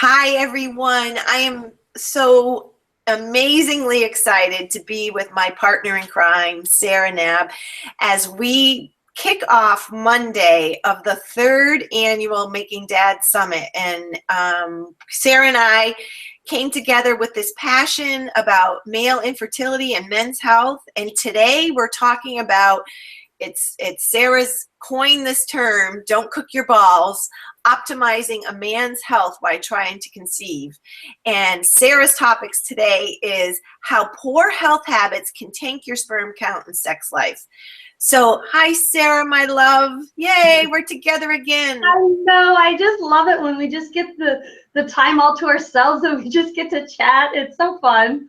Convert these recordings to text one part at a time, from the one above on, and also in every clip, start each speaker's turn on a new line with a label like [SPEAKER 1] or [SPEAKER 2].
[SPEAKER 1] Hi, everyone. I am so amazingly excited to be with my partner in crime, Sara Naab, as we kick off Monday of the third annual Making Dad Summit. And Sara and I came together with this passion about male infertility and men's health. And today we're talking about it's Sara's coined this term, don't cook your balls, optimizing a man's health while trying to conceive. And Sara's topics today is how poor health habits can tank your sperm count and sex life. So, hi, Sara, my love. Yay, we're together again.
[SPEAKER 2] I know. I just love it when we just get the time all to ourselves and we just get to chat. It's so fun.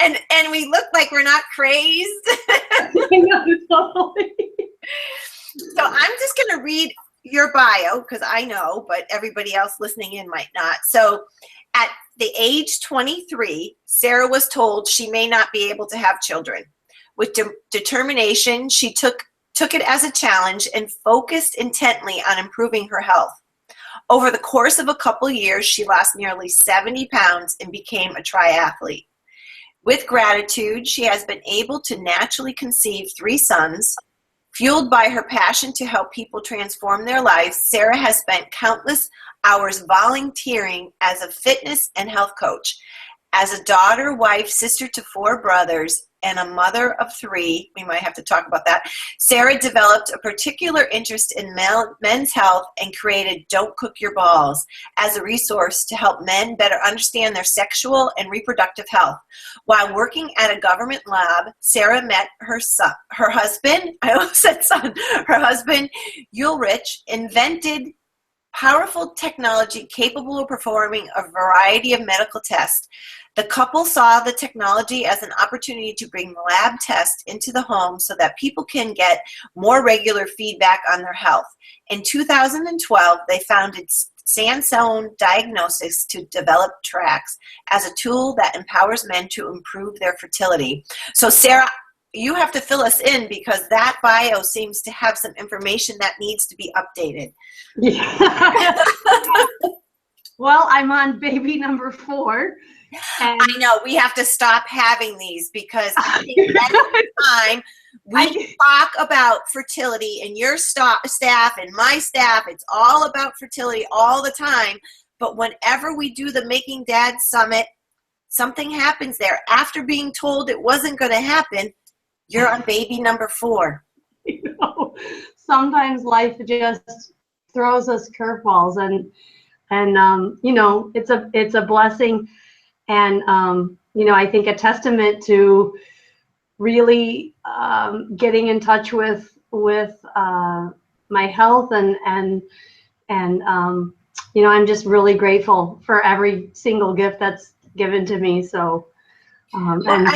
[SPEAKER 1] And we look like we're not crazed.
[SPEAKER 2] I know, totally.
[SPEAKER 1] So I'm just going to read your bio because I know, but everybody else listening in might not. So at the age 23, Sara was told she may not be able to have children. With determination, she took it as a challenge and focused intently on improving her health. Over the course of a couple years, she lost nearly 70 pounds and became a triathlete. With gratitude, she has been able to naturally conceive 3 sons. Fueled by her passion to help people transform their lives, Sara has spent countless hours volunteering as a fitness and health coach. As a daughter, wife, sister to 4 brothers, and a mother of 3, we might have to talk about that, Sara developed a particular interest in men's health and created Don't Cook Your Balls as a resource to help men better understand their sexual and reproductive health. While working at a government lab, Sara met her husband, I almost said son, her husband, Ulrich, invented powerful technology capable of performing a variety of medical tests. The couple saw the technology as an opportunity to bring lab tests into the home so that people can get more regular feedback on their health. In 2012, they founded Sansone Diagnostics to develop tracks as a tool that empowers men to improve their fertility. So, Sara, you have to fill us in because that bio seems to have some information that needs to be updated.
[SPEAKER 2] Yeah. Well, I'm on baby number 4. And
[SPEAKER 1] I know we have to stop having these because I think every time we talk about fertility and your staff and my staff, it's all about fertility all the time. But whenever we do the Making Dad Summit, something happens there. After being told it wasn't going to happen, you're on baby number 4.
[SPEAKER 2] You know, sometimes life just throws us curveballs, and you know, it's a blessing. And, you know, I think a testament to really getting in touch with my health and you know, I'm just really grateful for every single gift that's given to me. So,
[SPEAKER 1] well,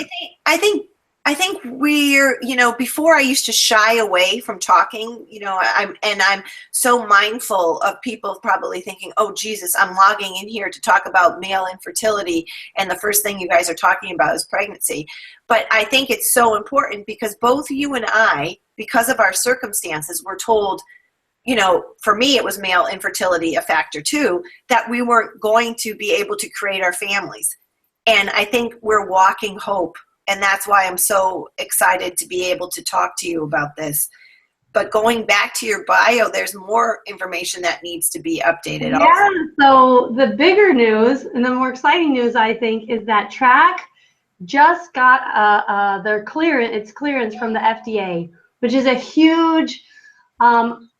[SPEAKER 1] I think we're, you know, before I used to shy away from talking, you know, I'm so mindful of people probably thinking, oh, Jesus, I'm logging in here to talk about male infertility. And the first thing you guys are talking about is pregnancy. But I think it's so important because both you and I, because of our circumstances, were told, you know, for me, it was male infertility a factor too, that we weren't going to be able to create our families. And I think we're walking hope. And that's why I'm so excited to be able to talk to you about this. But going back to your bio, there's more information that needs to be updated.
[SPEAKER 2] Yeah,
[SPEAKER 1] also.
[SPEAKER 2] So the bigger news and the more exciting news, I think, is that Track just got their clearance from the FDA, which is a huge,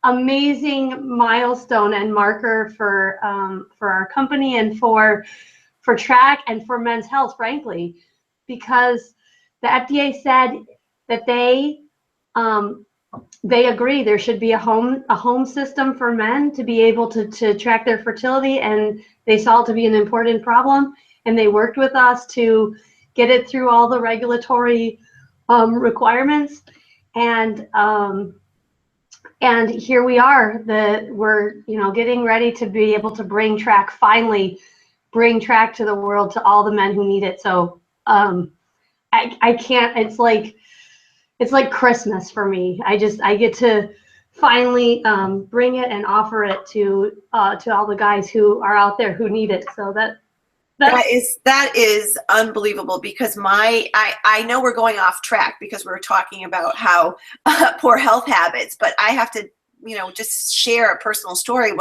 [SPEAKER 2] amazing milestone and marker for our company and for Track and for men's health, frankly, because the FDA said that they agree there should be a home system for men to be able to track their fertility, and they saw it to be an important problem, and they worked with us to get it through all the regulatory requirements, and here we are. We're, you know, getting ready to be able to finally bring Track to the world, to all the men who need it. So I can't, it's like Christmas for me. I get to finally bring it and offer it to all the guys who are out there who need it. So
[SPEAKER 1] that is unbelievable, because I know we're going off track because we're talking about how poor health habits, but I have to, just share a personal story.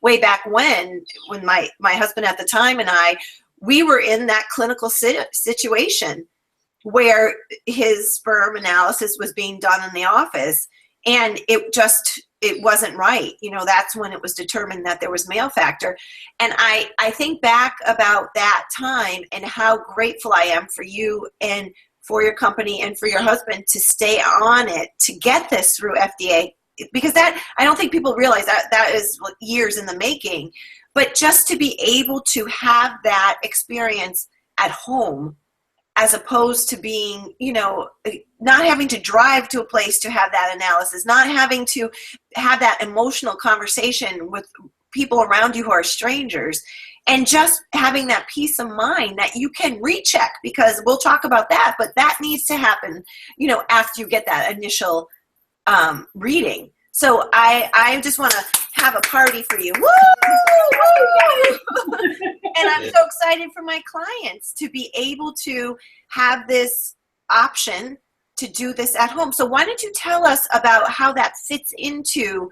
[SPEAKER 1] Way back when my husband at the time and we were in that clinical situation where his sperm analysis was being done in the office, and it wasn't right. That's when it was determined that there was male factor. And I think back about that time and how grateful I am for you and for your company and for your husband to stay on it to get this through FDA, because I don't think people realize that is years in the making. But just to be able to have that experience at home, as opposed to being, not having to drive to a place to have that analysis, not having to have that emotional conversation with people around you who are strangers, and just having that peace of mind that you can recheck, because we'll talk about that, but that needs to happen, after you get that initial reading. So I just want to have a party for you. Woo! Woo! And I'm so excited for my clients to be able to have this option to do this at home. So why don't you tell us about how that fits into,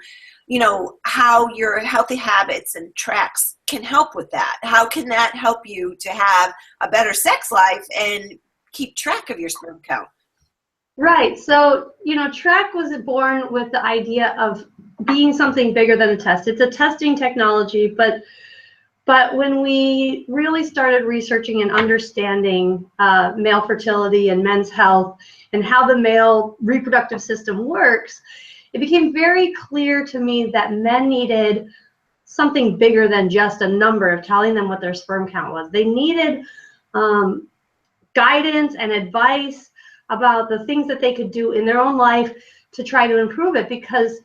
[SPEAKER 1] how your healthy habits and tracks can help with that? How can that help you to have a better sex life and keep track of your sperm count?
[SPEAKER 2] Right. So, track was born with the idea of being something bigger than a test. It's a testing technology, but when we really started researching and understanding male fertility and men's health and how the male reproductive system works, it became very clear to me that men needed something bigger than just a number of telling them what their sperm count was. They needed guidance and advice about the things that they could do in their own life to try to improve it, because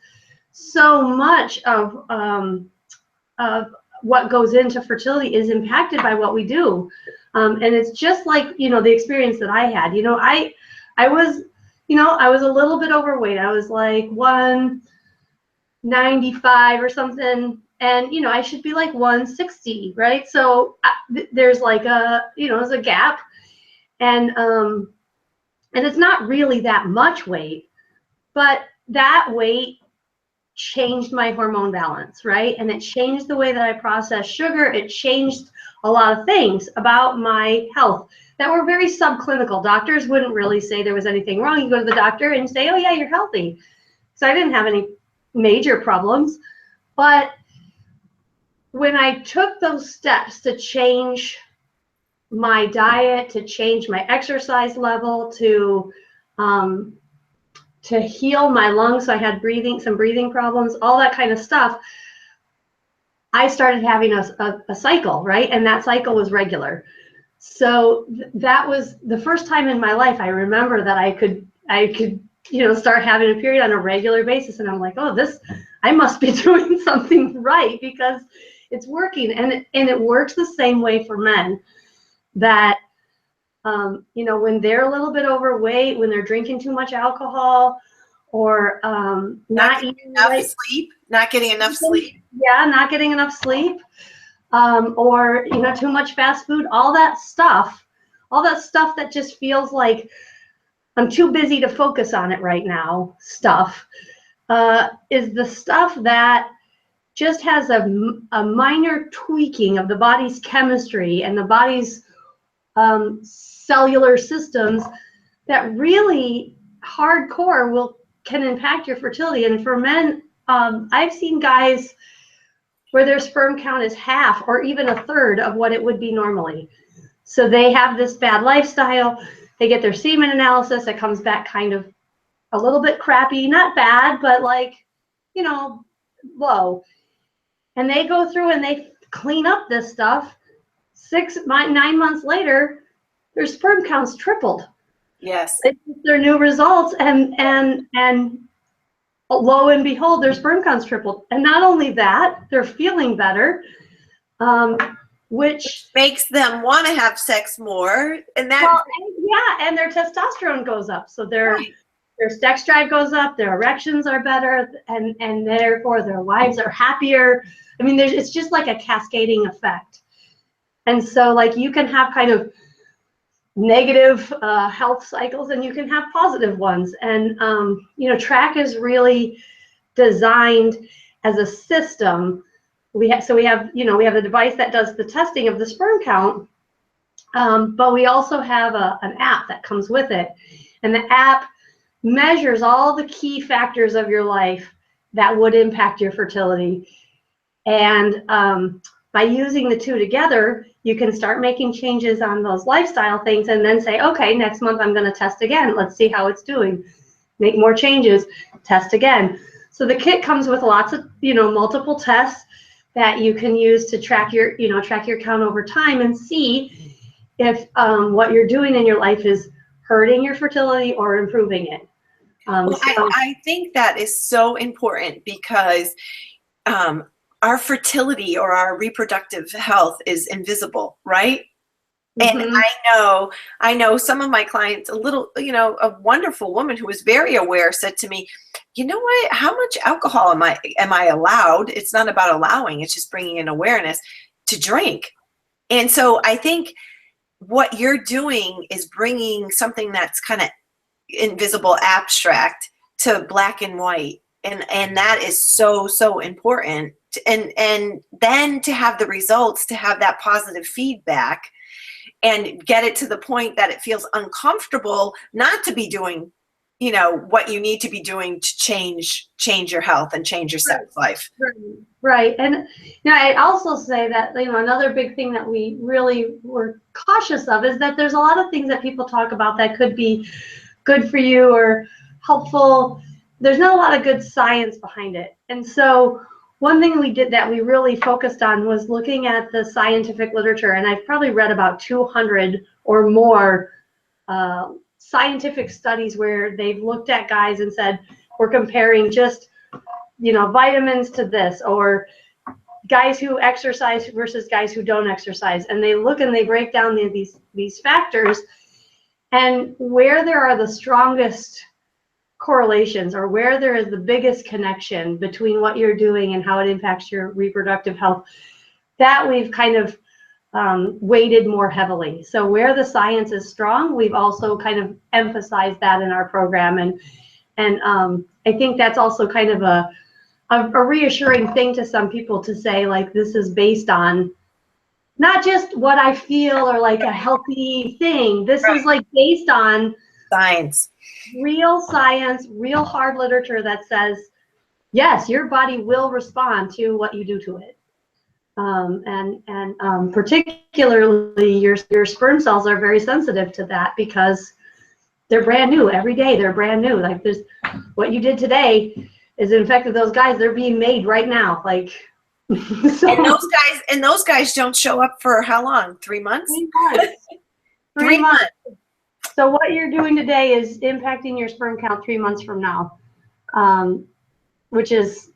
[SPEAKER 2] so much of what goes into fertility is impacted by what we do. And it's just like, the experience that I had. I was a little bit overweight. I was like 195 or something. And, I should be like 160, right? So there's like there's a gap. And it's not really that much weight, but that weight changed my hormone balance, right? And it changed the way that I process sugar. It changed a lot of things about my health that were very subclinical. Doctors wouldn't really say there was anything wrong. You go to the doctor and say, oh yeah, you're healthy. So I didn't have any major problems. But when I took those steps to change my diet, to change my exercise level, to heal my lungs, so I had some breathing problems, all that kind of stuff, I started having a cycle, right? And that cycle was regular. So that was the first time in my life I remember that I could start having a period on a regular basis. And I'm like, oh, I must be doing something right, because it's working. And it works the same way for men, that when they're a little bit overweight, when they're drinking too much alcohol, or not eating
[SPEAKER 1] enough sleep, not getting enough sleep.
[SPEAKER 2] Yeah, not getting enough sleep, or too much fast food, all that stuff that just feels like I'm too busy to focus on it right now, is the stuff that just has a minor tweaking of the body's chemistry and the body's cellular systems that really hardcore can impact your fertility. And for men, I've seen guys where their sperm count is half or even a third of what it would be normally. So they have this bad lifestyle. They get their semen analysis. It comes back kind of a little bit crappy, not bad, but low. And they go through and they clean up this stuff. 9 months later, their sperm counts tripled.
[SPEAKER 1] Yes.
[SPEAKER 2] It's their new results, and lo and behold, their sperm counts tripled. And not only that, they're feeling better, which
[SPEAKER 1] makes them want to have sex more. And that,
[SPEAKER 2] and their testosterone goes up. So they're
[SPEAKER 1] right.
[SPEAKER 2] their sex drive goes up, their erections are better, and therefore their wives are happier. I mean, it's just like a cascading effect. And so like you can have kind of negative health cycles and you can have positive ones. And, you know, track is really designed as a system. We have a device that does the testing of the sperm count, but we also have an app that comes with it. And the app measures all the key factors of your life that would impact your fertility. And by using the two together, you can start making changes on those lifestyle things and then say, okay, next month I'm going to test again. Let's see how it's doing. Make more changes, test again. So the kit comes with lots of, you know, multiple tests that you can use to track your count over time and see if what you're doing in your life is hurting your fertility or improving it.
[SPEAKER 1] Well, I think that is so important because our fertility or our reproductive health is invisible, right?
[SPEAKER 2] Mm-hmm.
[SPEAKER 1] And I know some of my clients, a wonderful woman who was very aware said to me, you know what, how much alcohol am I allowed? It's not about allowing, it's just bringing in awareness to drink. And so I think what you're doing is bringing something that's kind of invisible, abstract to black and white. And that is so, so important. And then to have the results, to have that positive feedback and get it to the point that it feels uncomfortable not to be doing, you know, what you need to be doing to change your health and change your sex life.
[SPEAKER 2] Right. And you know, I'd also say that, you know, another big thing that we really were cautious of is that there's a lot of things that people talk about that could be good for you or helpful. There's not a lot of good science behind it. And so one thing we did that we really focused on was looking at the scientific literature. And I've probably read about 200 or more scientific studies where they've looked at guys and said, we're comparing just, you know, vitamins to this, or guys who exercise versus guys who don't exercise. And they look and they break down these factors, and where there are the strongest correlations or where there is the biggest connection between what you're doing and how it impacts your reproductive health, that we've kind of weighted more heavily. So where the science is strong, we've also kind of emphasized that in our program. And I think that's also kind of a reassuring thing to some people to say, like, this is based on not just what I feel or like a healthy thing. This is like based on
[SPEAKER 1] science,
[SPEAKER 2] real science, real hard literature that says, yes, your body will respond to what you do to it. And particularly your sperm cells are very sensitive to that because they're brand new every day. They're brand new. Like, there's what you did today is infected those guys. They're being made right now. Like, so,
[SPEAKER 1] and those guys don't show up for how long? 3 months?
[SPEAKER 2] 3 months.
[SPEAKER 1] 3 months.
[SPEAKER 2] So what you're doing today is impacting your sperm count 3 months from now, which is,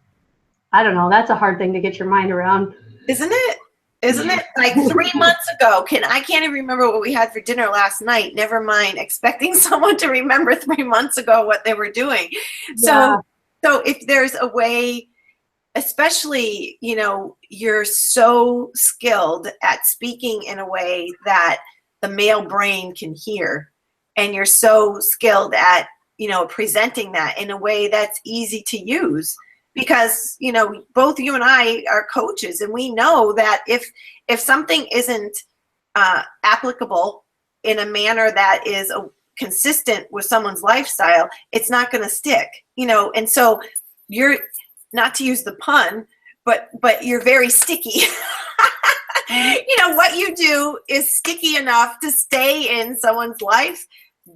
[SPEAKER 2] I don't know, that's a hard thing to get your mind around.
[SPEAKER 1] Isn't it? Isn't it? Like 3 months ago, I can't even remember what we had for dinner last night. Never mind expecting someone to remember 3 months ago what they were doing.
[SPEAKER 2] Yeah.
[SPEAKER 1] So if there's a way, especially, you know, you're so skilled at speaking in a way that the male brain can hear, and you're so skilled at, you know, presenting that in a way that's easy to use. Because, you know, both you and I are coaches, and we know that if something isn't applicable in a manner that is consistent with someone's lifestyle, it's not going to stick, you know. And so you're, not to use the pun, but you're very sticky. You know, what you do is sticky enough to stay in someone's life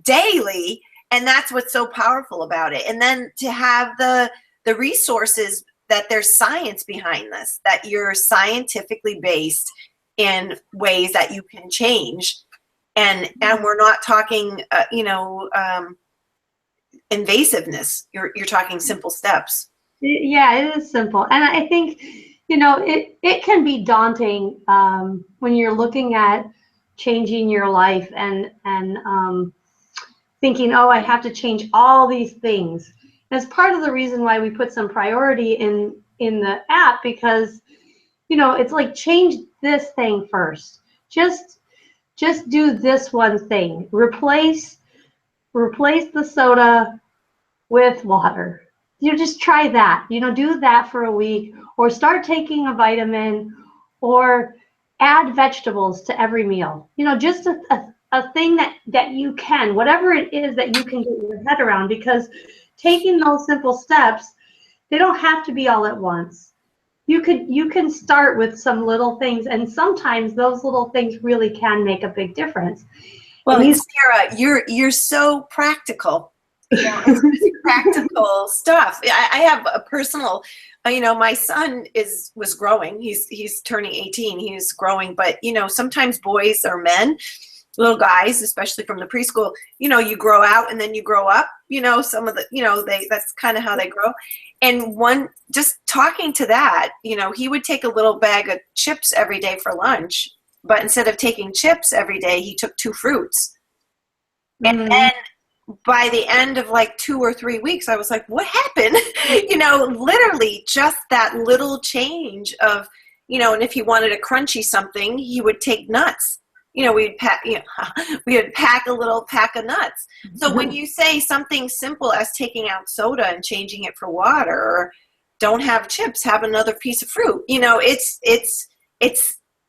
[SPEAKER 1] daily, and that's what's so powerful about it. And then to have the resources that there's science behind this, that you're scientifically based in ways that you can change. And we're not talking, invasiveness. You're talking simple steps.
[SPEAKER 2] Yeah, it is simple. And I think, you know, it can be daunting when you're looking at changing your life and thinking, oh, I have to change all these things. And it's part of the reason why we put some priority in the app, because, you know, it's like, change this thing first. Just do this one thing. Replace the soda with water. You know, just try that. You know, do that for a week, or start taking a vitamin, or add vegetables to every meal. You know, just a thing that you can, whatever it is that you can get your head around, because taking those simple steps, they don't have to be all at once. You can start with some little things, and sometimes those little things really can make a big difference.
[SPEAKER 1] Well, Sara, you're so practical. You know, it's really practical stuff. I have a personal, you know, my son was growing. He's turning 18. He's growing, but you know, sometimes boys or men, little guys, especially from the preschool, you know, you grow out and then you grow up. You know, some of the, you know, that's kind of how they grow. And just talking to that, you know, he would take a little bag of chips every day for lunch, but instead of taking chips every day, he took 2 fruits. And then by the end of like 2 or 3 weeks, I was like, what happened? You know, literally just that little change of, you know, and if he wanted a crunchy something, he would take nuts. You know, we would pack a little pack of nuts. So when you say something simple as taking out soda and changing it for water, or don't have chips, have another piece of fruit, you know, it's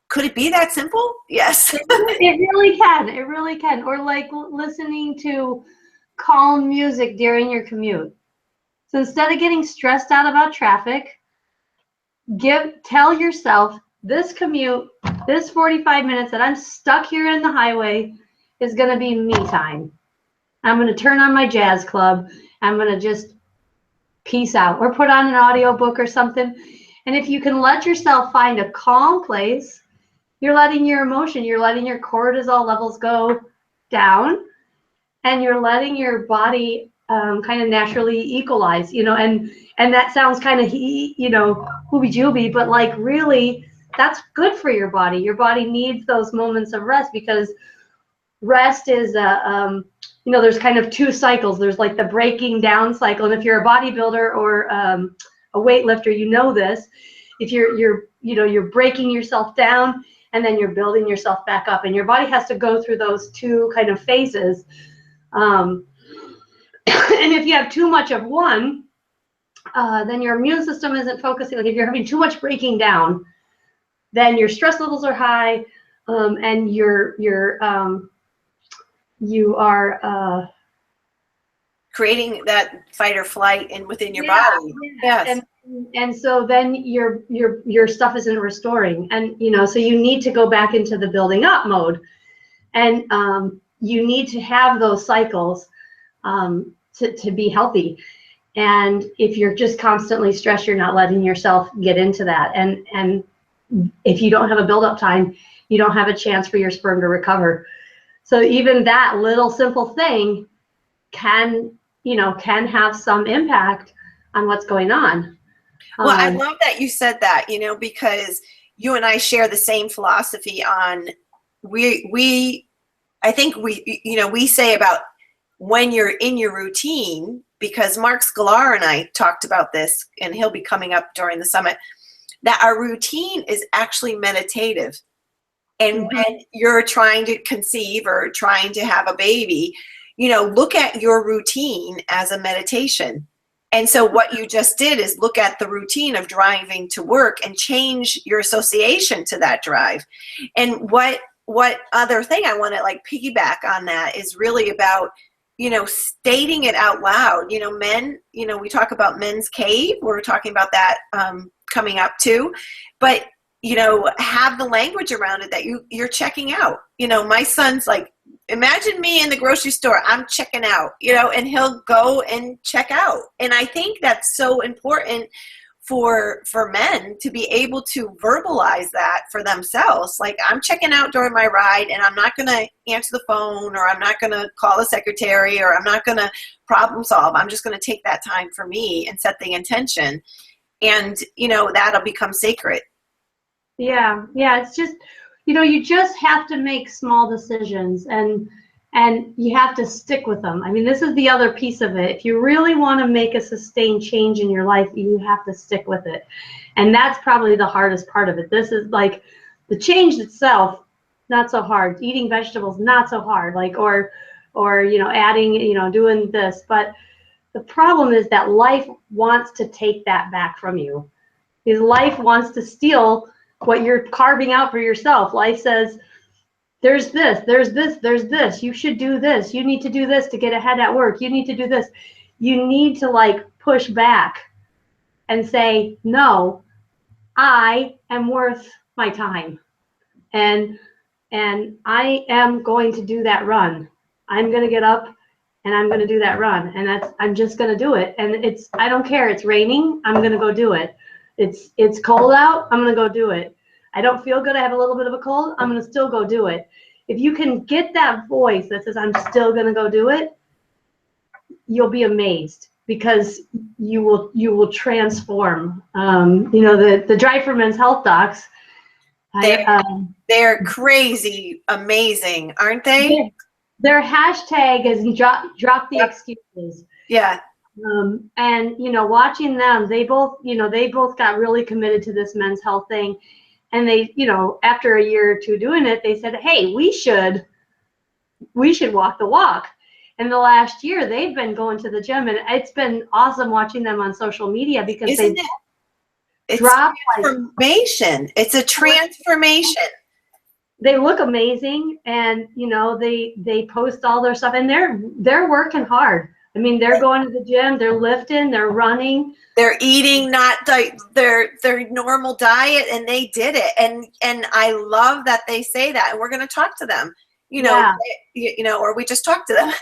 [SPEAKER 1] could it be that simple? Yes.
[SPEAKER 2] It really can. It really can. Or like listening to calm music during your commute. So instead of getting stressed out about traffic, tell yourself, this commute, this 45 minutes that I'm stuck here in the highway is going to be me time. I'm going to turn on my jazz club. I'm going to just peace out, or put on an audiobook or something. And if you can let yourself find a calm place, you're letting your cortisol levels go down, and you're letting your body kind of naturally equalize, you know, and that sounds kind of, you know, hoobie-jooby, but like really, that's good for your body. Your body needs those moments of rest, because rest is you know, there's kind of 2 cycles. There's like the breaking down cycle, and if you're a bodybuilder or a weightlifter, you know this. If you're breaking yourself down, and then you're building yourself back up, and your body has to go through those 2 kind of phases. And if you have too much of one, then your immune system isn't focusing. Like if you're having too much breaking down, then your stress levels are high, and you are
[SPEAKER 1] creating that fight or flight within your body. Yes.
[SPEAKER 2] And so then your stuff isn't restoring, and you know, so you need to go back into the building up mode, and you need to have those cycles to be healthy. And if you're just constantly stressed, you're not letting yourself get into that, and if you don't have a build-up time, you don't have a chance for your sperm to recover. So even that little simple thing can have some impact on what's going on.
[SPEAKER 1] Well, I love that you said that, you know, because you and I share the same philosophy on I think we say about when you're in your routine, because Mark Sklar and I talked about this, and he'll be coming up during the summit, that our routine is actually meditative. And when you're trying to conceive or trying to have a baby, you know, look at your routine as a meditation. And so what you just did is look at the routine of driving to work and change your association to that drive. And what other thing I want to like piggyback on that is really about, you know, stating it out loud. You know, men, you know, we talk about men's cave. We're talking about that coming up too. But, you know, have the language around it that you're checking out. You know, my son's like, imagine me in the grocery store, I'm checking out, you know, and he'll go and check out. And I think that's so important for men to be able to verbalize that for themselves. Like, I'm checking out during my ride, and I'm not going to answer the phone, or I'm not going to call the secretary, or I'm not going to problem solve. I'm just going to take that time for me and set the intention. And, you know, that'll become sacred. Yeah.
[SPEAKER 2] Yeah. It's just, you know, you just have to make small decisions, and And you have to stick with them. I mean, this is the other piece of it. If you really want to make a sustained change in your life, you have to stick with it. And that's probably the hardest part of it. This is like the change itself, not so hard. Eating vegetables, not so hard. Like, or adding, doing this. But the problem is that life wants to take that back from you. Because life wants to steal what you're carving out for yourself. Life says, there's this, there's this, there's this. You should do this. You need to do this to get ahead at work. You need to do this. You need to like push back and say, no, I am worth my time. And I am going to do that run. I'm going to get up and I'm going to do that run. And I'm just going to do it. And I don't care. It's raining. I'm going to go do it. It's cold out. I'm going to go do it. I don't feel good. I have a little bit of a cold. I'm going to still go do it. If you can get that voice that says, I'm still going to go do it, you'll be amazed because you will transform. The Drive for Men's Health docs.
[SPEAKER 1] They're crazy amazing, aren't they?
[SPEAKER 2] Their hashtag is drop the excuses.
[SPEAKER 1] Yeah.
[SPEAKER 2] And watching them, they both got really committed to this men's health thing. And they, after a year or two doing it, they said, hey, we should walk the walk. And the last year they've been going to the gym, and it's been awesome watching them on social media because
[SPEAKER 1] it's transformation. It's a transformation.
[SPEAKER 2] They look amazing, and they post all their stuff, and they're working hard. I mean, they're going to the gym, they're lifting, they're running.
[SPEAKER 1] They're eating not their normal diet, and they did it. And I love that they say that. And we're going to talk to them, or we just talk to them.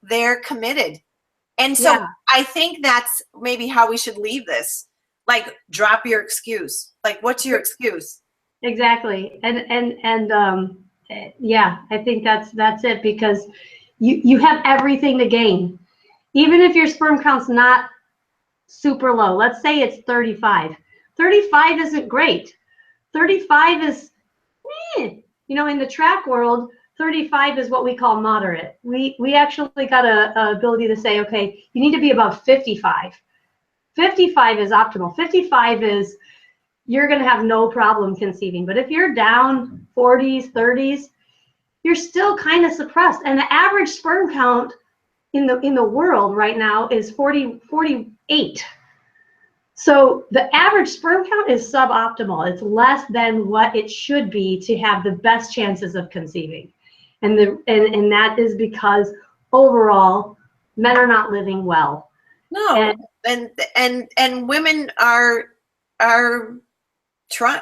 [SPEAKER 1] They're committed. And so I think that's maybe how we should leave this. Like, drop your excuse. Like, what's your excuse?
[SPEAKER 2] Exactly. And I think that's it, because you have everything to gain. Even if your sperm count's not super low, let's say it's 35. 35 isn't great. 35 is, in the track world, 35 is what we call moderate. We actually got a ability to say, okay, you need to be above 55. 55 is optimal. 55 is, you're going to have no problem conceiving. But if you're down 40s, 30s, you're still kind of suppressed. And the average sperm count in the world right now is 48. So the average sperm count is suboptimal. It's less than what it should be to have the best chances of conceiving. And that is because overall men are not living well.
[SPEAKER 1] No. And women are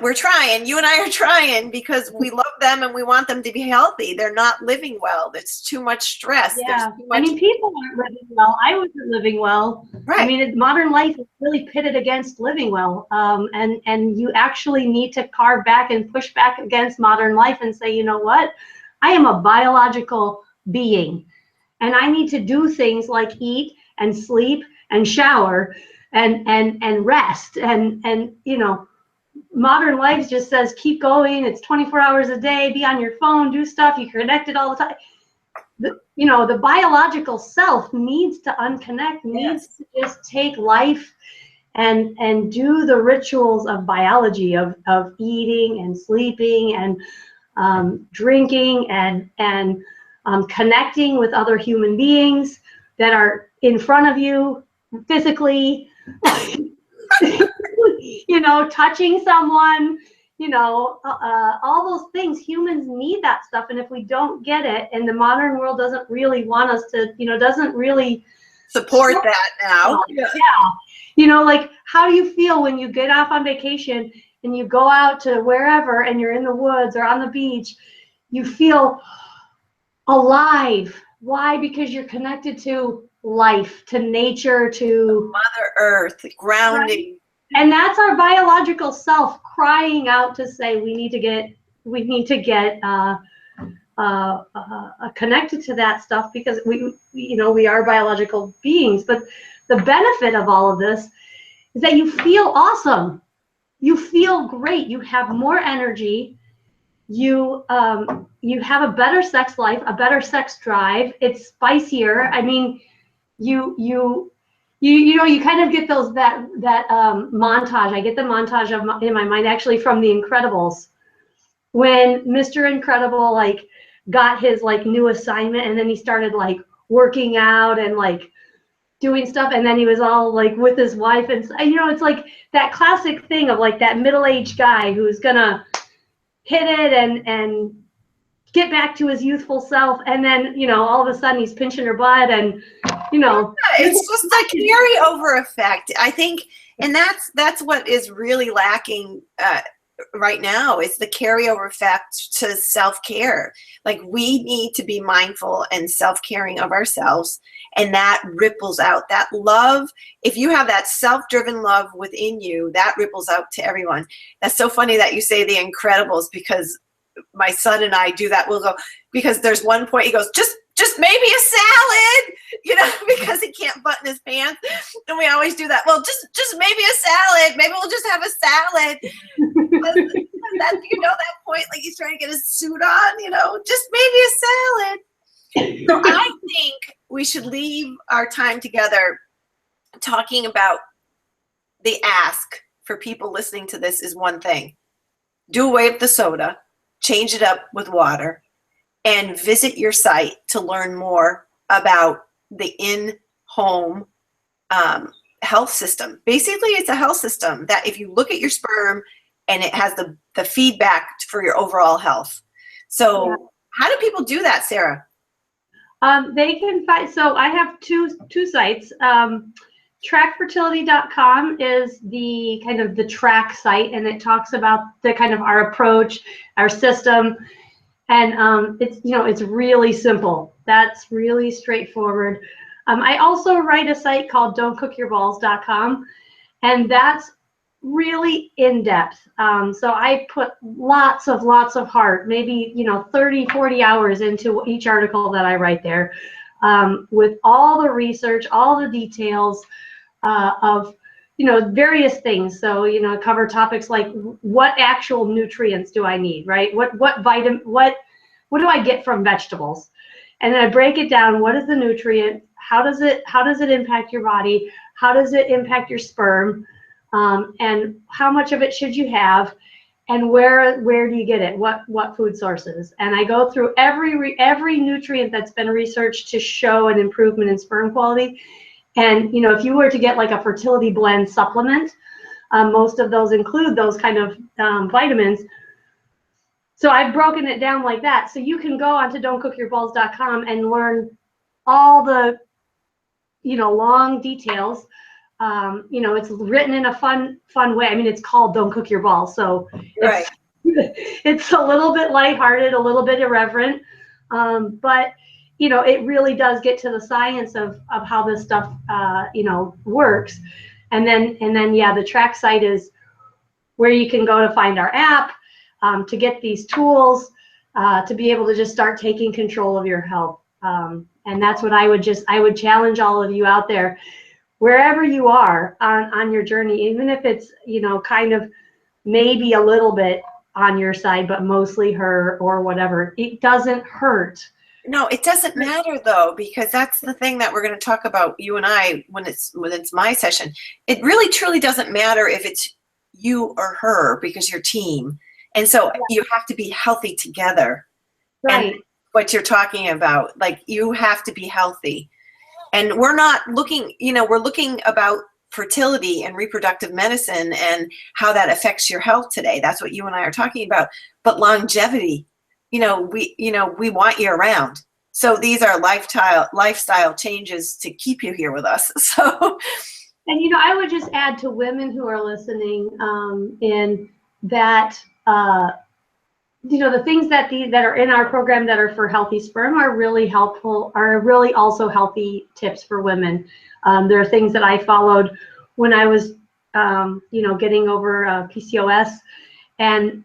[SPEAKER 1] we're trying. You and I are trying because we love them and we want them to be healthy. They're not living well. There's too much stress.
[SPEAKER 2] Yeah. People aren't living well. I wasn't living well.
[SPEAKER 1] Right.
[SPEAKER 2] I mean, modern life is really pitted against living well. And you actually need to carve back and push back against modern life and say, you know what? I am a biological being, and I need to do things like eat and sleep and shower and rest and modern life just says keep going. It's 24 hours a day, be on your phone, do stuff, you're connected all the time. The biological self needs to unconnect, needs to just take life and do the rituals of biology of eating and sleeping and drinking and connecting with other human beings that are in front of you physically. Touching someone, all those things. Humans need that stuff, and if we don't get it, and the modern world doesn't really want us to, doesn't really
[SPEAKER 1] support that now.
[SPEAKER 2] Yeah. Like, how do you feel when you get off on vacation and you go out to wherever and you're in the woods or on the beach? You feel alive. Why? Because you're connected to life, to nature, to
[SPEAKER 1] Mother Earth, grounding.
[SPEAKER 2] Right? And that's our biological self crying out to say we need to get connected to that stuff, because we are biological beings. But the benefit of all of this is that you feel awesome. You feel great. You have more energy. you have a better sex life, a better sex drive. It's spicier. I mean, you kind of get that montage. I get the montage in my mind actually from The Incredibles, when Mr. Incredible like got his like new assignment, and then he started like working out and like doing stuff, and then he was all like with his wife, and it's like that classic thing of like that middle-aged guy who's gonna hit it and get back to his youthful self, and then all of a sudden he's pinching her butt, and
[SPEAKER 1] Yeah, it's just a carryover effect, I think, and that's what is really lacking right now, is the carryover effect to self-care. Like, we need to be mindful and self-caring of ourselves, and that ripples out. That love, if you have that self-driven love within you, that ripples out to everyone. That's so funny that you say The Incredibles, because my son and I do that. We'll go, because there's one point he goes, just maybe a salad, because he can't button his pants. And we always do that. Well, just maybe a salad. Maybe we'll just have a salad. That, that point, like he's trying to get his suit on, just maybe a salad. So I think we should leave our time together talking about the ask for people listening to this is one thing. Do away with the soda, change it up with water, and visit your site to learn more about the in-home health system. Basically, it's a health system that if you look at your sperm, and it has the feedback for your overall health. So yeah. How do people do that, Sara?
[SPEAKER 2] They can find, so I have two sites. Trackfertility.com is the kind of the track site, and it talks about the kind of our approach, our system, and it's really simple. That's really straightforward. I also write a site called don'tcookyourballs.com, and that's really in depth. So I put lots of heart, maybe 30, 40 hours into each article that I write there, with all the research, all the details of various things. So cover topics like, what actual nutrients do I need, right? What do I get from vegetables? And then I break it down. What is the nutrient? How does it impact your body? How does it impact your sperm? And how much of it should you have, and where do you get it? What food sources? And I go through every nutrient that's been researched to show an improvement in sperm quality. And if you were to get like a fertility blend supplement, most of those include those kind of vitamins. So I've broken it down like that. So you can go onto don'tcookyourballs.com and learn all the long details. It's written in a fun way. I mean, it's called Don't Cook Your Balls, so
[SPEAKER 1] right.
[SPEAKER 2] It's a little bit lighthearted, a little bit irreverent, but it really does get to the science of how this stuff works. And then yeah, the track site is where you can go to find our app, to get these tools, to be able to just start taking control of your health. And that's what I would challenge all of you out there, wherever you are on your journey, even if it's, kind of maybe a little bit on your side, but mostly her or whatever, it doesn't hurt.
[SPEAKER 1] No, it doesn't matter though, because that's the thing that we're going to talk about, you and I, when it's my session. It really truly doesn't matter if it's you or her, because you're team. And so you have to be healthy together.
[SPEAKER 2] Right.
[SPEAKER 1] And what you're talking about, like, you have to be healthy. And we're not looking, we're looking about fertility and reproductive medicine and how that affects your health today. That's what you and I are talking about. But longevity, we want you around. So these are lifestyle changes to keep you here with us. So,
[SPEAKER 2] and I would just add to women who are listening, in that the things that are in our program that are for healthy sperm are really helpful, are really also healthy tips for women. There are things that I followed when I was, getting over PCOS, and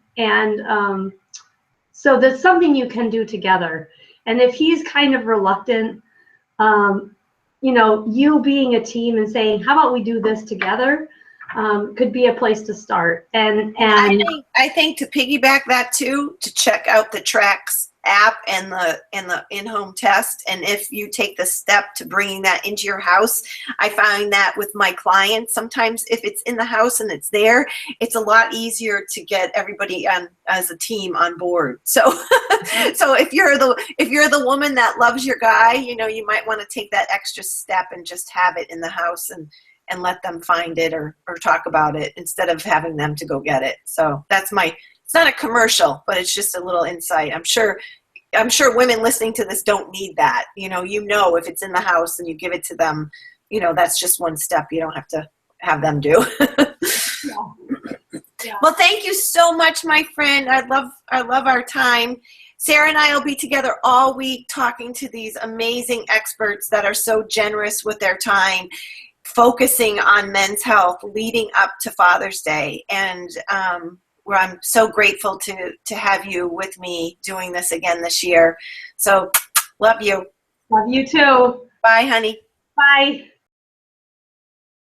[SPEAKER 2] so that's something you can do together. And if he's kind of reluctant, you being a team and saying, how about we do this together? could be a place to start. And
[SPEAKER 1] I think to piggyback that too, to check out the Tracks app and the in-home test, and if you take the step to bringing that into your house, I find that with my clients, sometimes if it's in the house and it's there, it's a lot easier to get everybody on as a team on board. So so if you're the woman that loves your guy, you know, you might want to take that extra step and just have it in the house and let them find it or talk about it instead of having them to go get it. So that's it's not a commercial, but it's just a little insight. I'm sure women listening to this don't need that. You know, if it's in the house and you give it to them, you know, that's just one step you don't have to have them do.
[SPEAKER 2] Yeah.
[SPEAKER 1] Well, thank you so much, my friend. I love our time. Sara and I will be together all week talking to these amazing experts that are so generous with their time, focusing on men's health leading up to Father's Day. And I'm so grateful to have you with me doing this again this year. So love you.
[SPEAKER 2] Love you too.
[SPEAKER 1] Bye, honey.
[SPEAKER 2] Bye.